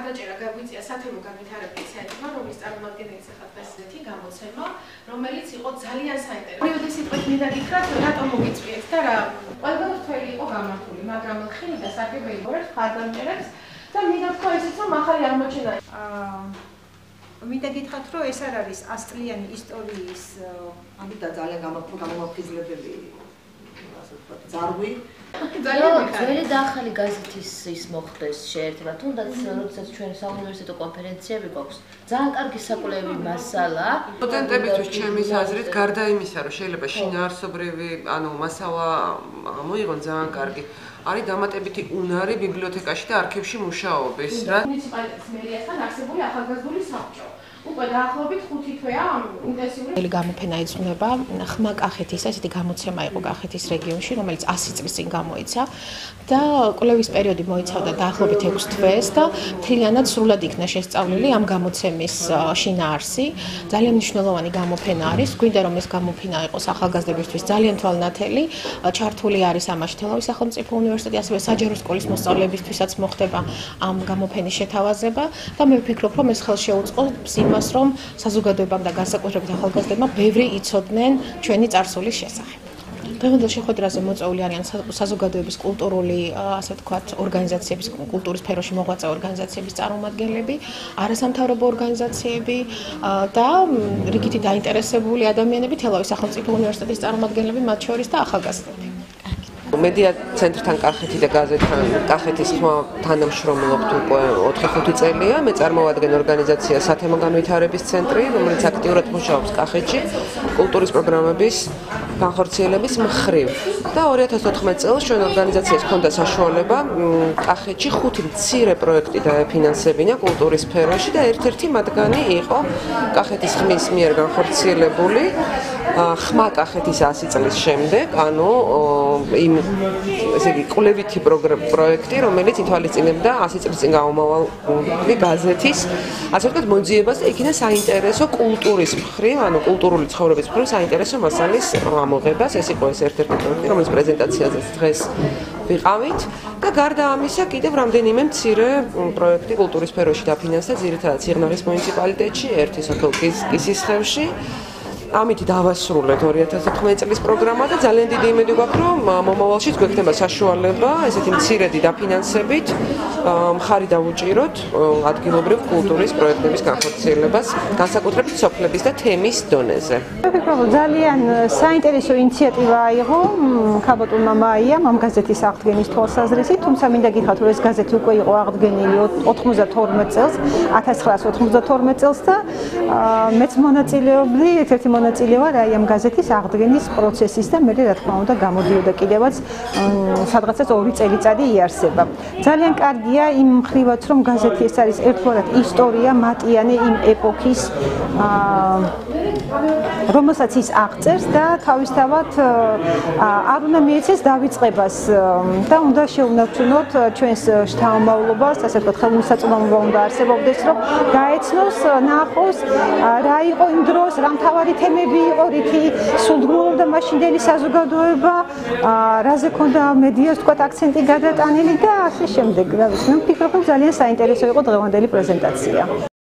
მხარდაჭერა გაგვიწია სათემო განვითარების ცენტრმა, რომლის წარმომადგენელიც ახლა დღეს ესეთი გამოცემა, რომელიც იყო ძალიან საინტერესო. პერიოდის სიტყვით მინდა გითხრათ, რატომ მოგიწვიეთ და რა ყველგან რთველი იყო გამართული, მაგრამ ხილი და სარგებელი გორებს მხარდამჭერებს და მინდა თქვა ისიც, რომ ახალი აღმოჩენა. მინდა გითხრათ, რომ ეს არ არის 100 წლიანი ისტორიის ამიტომ ძალიან გამოფხიზლებელი ძარღვი. ძველი და ახალი გაზეთის ის მოხდეს შეერთება, თუნდაც როდესაც ჩვენ საუნივერსიტეტო კონფერენციები გვაქვს, ძალიან კარგი საკვლევი მასალა. სტუდენტებისთვის ჩემის აზრით, გარდა იმისა, რომ შეიძლება შინაარსობრივი, მასალა მოიღონ ძალიან კარგი, არის დამატებითი უნარი ბიბლიოთეკაში და არქივში მუშაობის, რა. მუნიციპალიტეტის მერიასთან არსებული ახალგაზრდული საბჭო. უკვე დაახლოებით 5 თვეა ინტენსიური გამოფენა ეძღვნება ხმა კახეთის, ესეთი გამოცემა იყო კახეთის რეგიონში, რომელიც 100 წლის წინ გამოიცა და კვლევის პერიოდი მოიცავდა დაახლოებით 6 თვეს და მთლიანად სრულად იქნა შესწავლილი ამ გამოცემის შინაარსი. ძალიან მნიშვნელოვანი გამოფენა არის. გვინდა რომ ეს გამოფენა იყოს ახალგაზრდებისთვის ძალიან თვალნათელი, ჩართული არის ამაში თელავის სახელმწიფო უნივერსიტეტი, ასევე საჯარო სკოლის მოსწავლეებისთვისაც მოხდება ამ გამოფენის შეთავაზება და მე ვფიქრობ, რომ ეს ხელშეუწყობს იმას, რომ საზოგადოებამ და განსაკუთრებით ახალგაზრდებმა ბევრი იცოდნენ ჩვენი წარსულის შესახებ. დღევანდელ შეხვედრაზე მოწვეული არიან საზოგადოების კულტურული, ასე ვთქვათ, ორგანიზაციების, კულტურის სფეროში მოღვაწე ორგანიზაციების წარმომადგენლები, არასამთავრობო ორგანიზაციები და რიგითი დაინტერესებული ადამიანები, თელავის სახელმწიფო უნივერსიტეტის წარმომადგენლები, მათ შორის და ახალგაზრდები. მედია ცენტრთან კახეთი და გაზეთთან კახეთის ხმა თანამშრომლობთ უკვე 4-5 წელია. მე წარმოვადგენ ორგანიზაცია სათემო განვითარების ცენტრი, რომელიც აქტიურად მუშაობს კახეთში კულტურის პროგრამების განხორციელების მხრივ. და 2014 წელს ჩვენ ორგანიზაციას ჰქონდა საშუალება კახეთში 5 მცირე პროექტი დაეფინანსებინა კულტურის სფეროში და ერთ-ერთი მათგანი იყო კახეთის ხმის მიერ განხორციელებული ხმა კახეთის 100 წლის შემდეგ, ესე იგი კვლევითი პროექტი, რომელიც ითვალისწინებდა 100 წლის წინ გამომავალი გაზეთის, ასე ვთქვათ, მოძიებას და იქიდან საინტერესო კულტურის მხრივ, კულტურული ცხოვრების მხრივ საინტერესო მასალის ამოღებას. ეს იყო ეს ერთ-ერთი პროექტი, რომელიც პრეზენტაციაზეც დღეს ვიყავით და გარდა ამისა კიდევ რამდენიმე მცირე პროექტი კულტურის სფეროში დაფინანსდა, ძირითადად სიღნაღის მუნიციპალიტეტში, ერთი სოფელ კისისხევში. ამით დავასრულეთ 2019 წლის პროგრამა და ძალიან დიდი იმედი გვაქვს, რომ მომავალში გვექნება საშუალება ესეთი მცირედი დაფინანსებით მხარი დავუჭიროთ ადგილობრივ კულტურის პროექტების განხორციელებას, განსაკუთრებით სოფლების და თემის დონეზე. მე ვფიქრობ, ძალიან საინტერესო ინიციატივა იყო ქაბატონმა მაიამ ამ გაზეთის აღდგენის თვალსაზრისით, თუმცა მინდა გითხრათ, რომ ეს გაზეთი უკვე იყო აღდგენილი 92 წელს, 1992 წელს და მეც მონაწილეობდი ერთ-ერთი მონაწილე ვარ აი ამ გაზეთის აღდგენის პროცესის და მე რა თქმა უნდა გამოდიოდა კიდევაც სადღაცაც 2 წელიწადი იარსება. ძალიან კარგია იმ მხრივაც რომ გაზეთი ეს არის ერთგვარად ისტორია, მატიანე იმ ეპოქის რომელსაც ის აღწერს და თავისთავად არ უნდა მიეცეს დავიწყებას და უნდა შეუნარჩუნოთ ჩვენს შთამომავლობას, ასე ვთქვათ, ხელმისაწვდომობა უნდა არსებობდეს, რომ გაეცნოს, ნახოს რა იყო იმ დროს, რა მთავარი თემები იყო, რითი სულდგმულობდა მაშინდელი საზოგადოება, რაზე ქონდა მედიას ვთქვათ აქცენტი გადატანილი და ასე შემდეგ. რა ვიცი, მე ვფიქრობ, რომ ძალიან საინტერესო იყო დღევანდელი პრეზენტაცია.